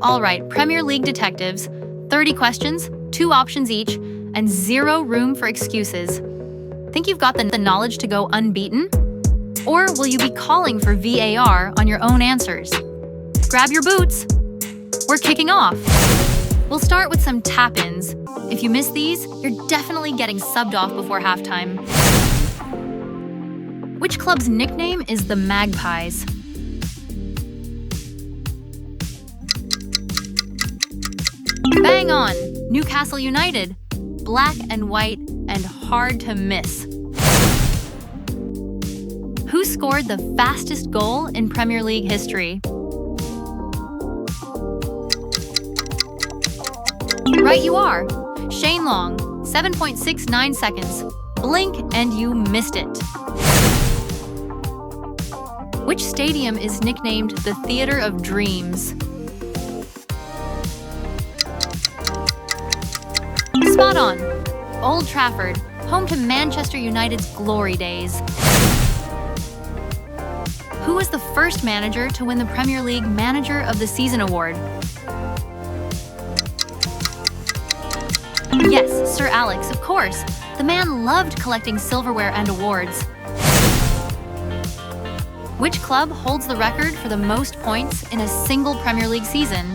All right, Premier League detectives, 30 questions, 2 options each, and 0 room for excuses. Think you've got the knowledge to go unbeaten? Or will you be calling for VAR on your own answers? Grab your boots. We're kicking off. We'll start with some tap-ins. If you miss these, you're definitely getting subbed off before halftime. Which club's nickname is the Magpies? Bang on! Newcastle United. Black and white and hard to miss. Who scored the fastest goal in Premier League history? Right you are! Shane Long, 7.69 seconds. Blink and you missed it. Which stadium is nicknamed the Theatre of Dreams? Spot on! Old Trafford, home to Manchester United's glory days. Who was the first manager to win the Premier League Manager of the Season award? Yes, Sir Alex, of course. The man loved collecting silverware and awards. Which club holds the record for the most points in a single Premier League season?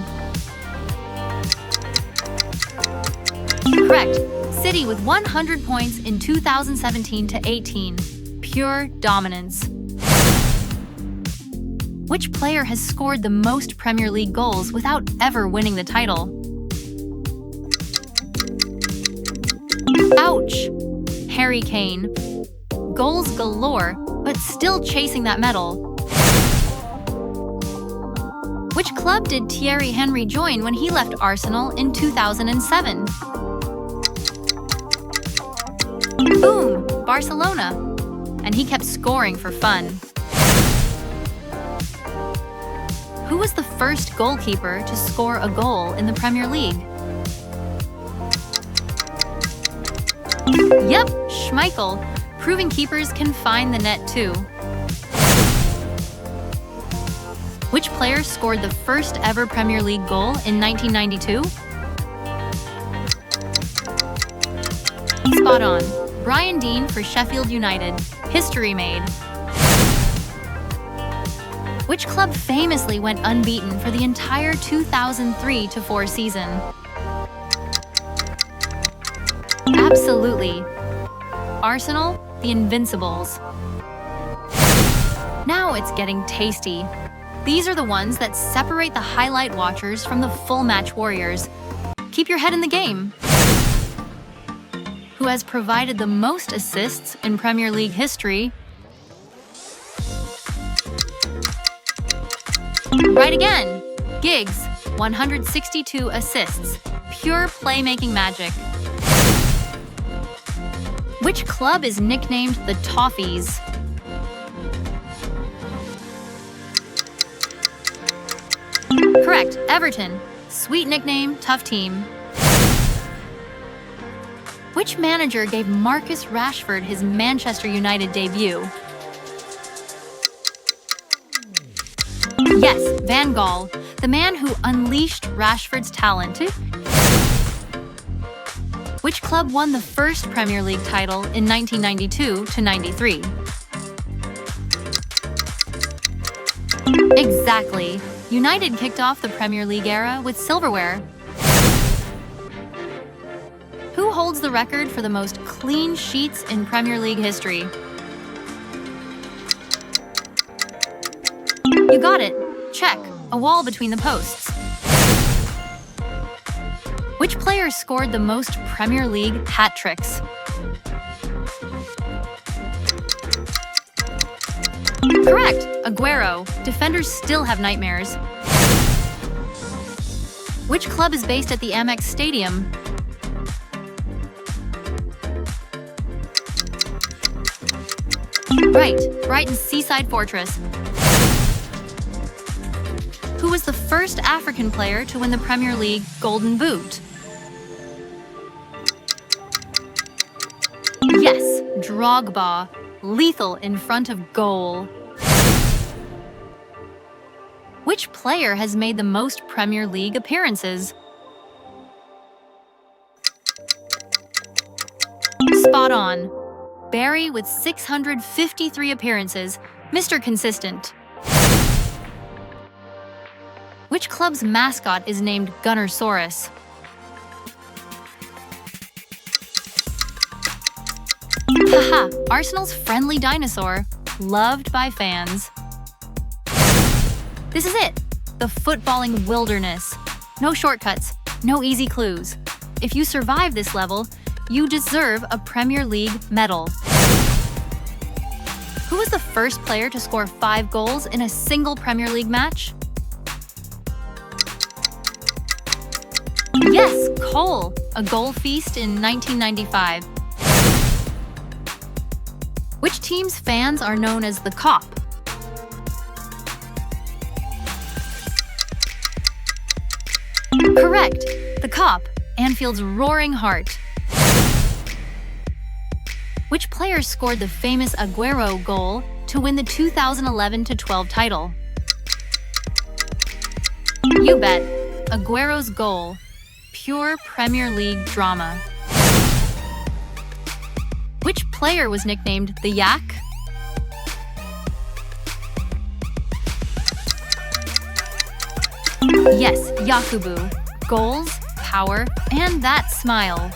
Correct. City with 100 points in 2017-18. Pure dominance. Which player has scored the most Premier League goals without ever winning the title? Ouch! Harry Kane. Goals galore, but still chasing that medal. Which club did Thierry Henry join when he left Arsenal in 2007? Boom! Barcelona. And he kept scoring for fun. Who was the first goalkeeper to score a goal in the Premier League? Yep, Schmeichel, proving keepers can find the net too. Which player scored the first ever Premier League goal in 1992? Spot on. Brian Deane for Sheffield United. History made. Which club famously went unbeaten for the entire 2003-04 season? Absolutely. Arsenal, the Invincibles. Now it's getting tasty. These are the ones that separate the highlight watchers from the full match warriors. Keep your head in the game. Who has provided the most assists in Premier League history? Right again! Giggs, 162 assists. Pure playmaking magic. Which club is nicknamed the Toffees? Correct, Everton. Sweet nickname, tough team. Which manager gave Marcus Rashford his Manchester United debut? Yes, Van Gaal, the man who unleashed Rashford's talent. Which club won the first Premier League title in 1992-93? Exactly. United kicked off the Premier League era with silverware. Who holds the record for the most clean sheets in Premier League history? You got it. Check. A wall between the posts. Which player scored the most Premier League hat tricks? Correct. Aguero. Defenders still have nightmares. Which club is based at the Amex Stadium? Right. Brighton's Seaside Fortress. Who was the first African player to win the Premier League Golden Boot? Yes, Drogba, lethal in front of goal. Which player has made the most Premier League appearances? Spot on. Barry with 653 appearances, Mr. Consistent. Which club's mascot is named Gunnersaurus? Haha, Arsenal's friendly dinosaur, loved by fans. This is it, the footballing wilderness. No shortcuts, no easy clues. If you survive this level, you deserve a Premier League medal. Who was the first player to score 5 goals in a single Premier League match? Yes, Cole, a goal feast in 1995. Which team's fans are known as the Cop? Correct, the Cop, Anfield's roaring heart. Which player scored the famous Aguero goal to win the 2011-12 title? You bet, Aguero's goal. Pure Premier League drama. Which player was nicknamed the Yak? Yes, Yakubu. Goals, power, and that smile.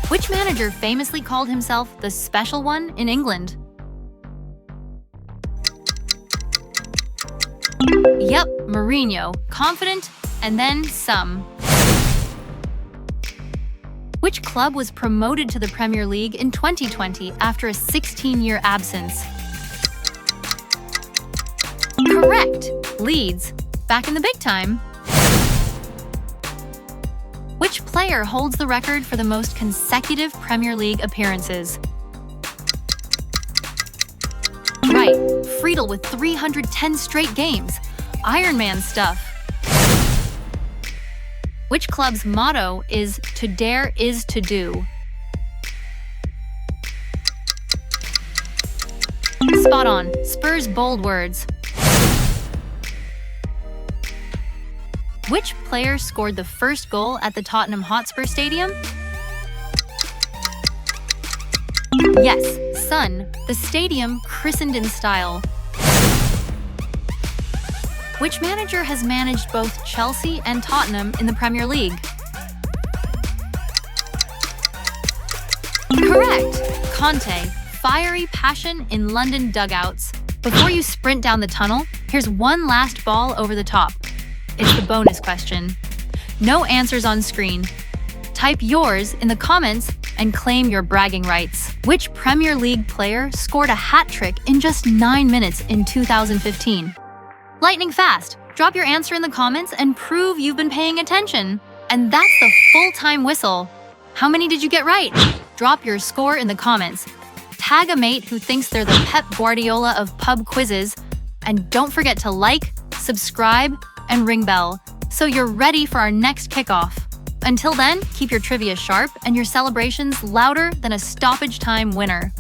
Which manager famously called himself the Special One in England? Yep, Mourinho. Confident, and then some. Which club was promoted to the Premier League in 2020 after a 16-year absence? Correct, Leeds. Back in the big time. Which player holds the record for the most consecutive Premier League appearances? Right, Friedel with 310 straight games. Iron Man stuff. Which club's motto is "To dare is to do"? Spot on, Spurs' bold words. Which player scored the first goal at the Tottenham Hotspur Stadium? Yes, Son, the stadium christened in style. Which manager has managed both Chelsea and Tottenham in the Premier League? Correct! Conte, fiery passion in London dugouts. Before you sprint down the tunnel, here's one last ball over the top. It's the bonus question. No answers on screen. Type yours in the comments and claim your bragging rights. Which Premier League player scored a hat trick in just 9 minutes in 2015? Lightning fast. Drop your answer in the comments and prove you've been paying attention. And that's the full-time whistle. How many did you get right? Drop your score in the comments. Tag a mate who thinks they're the Pep Guardiola of pub quizzes. And don't forget to like, subscribe, and ring bell so you're ready for our next kickoff. Until then, keep your trivia sharp and your celebrations louder than a stoppage time winner.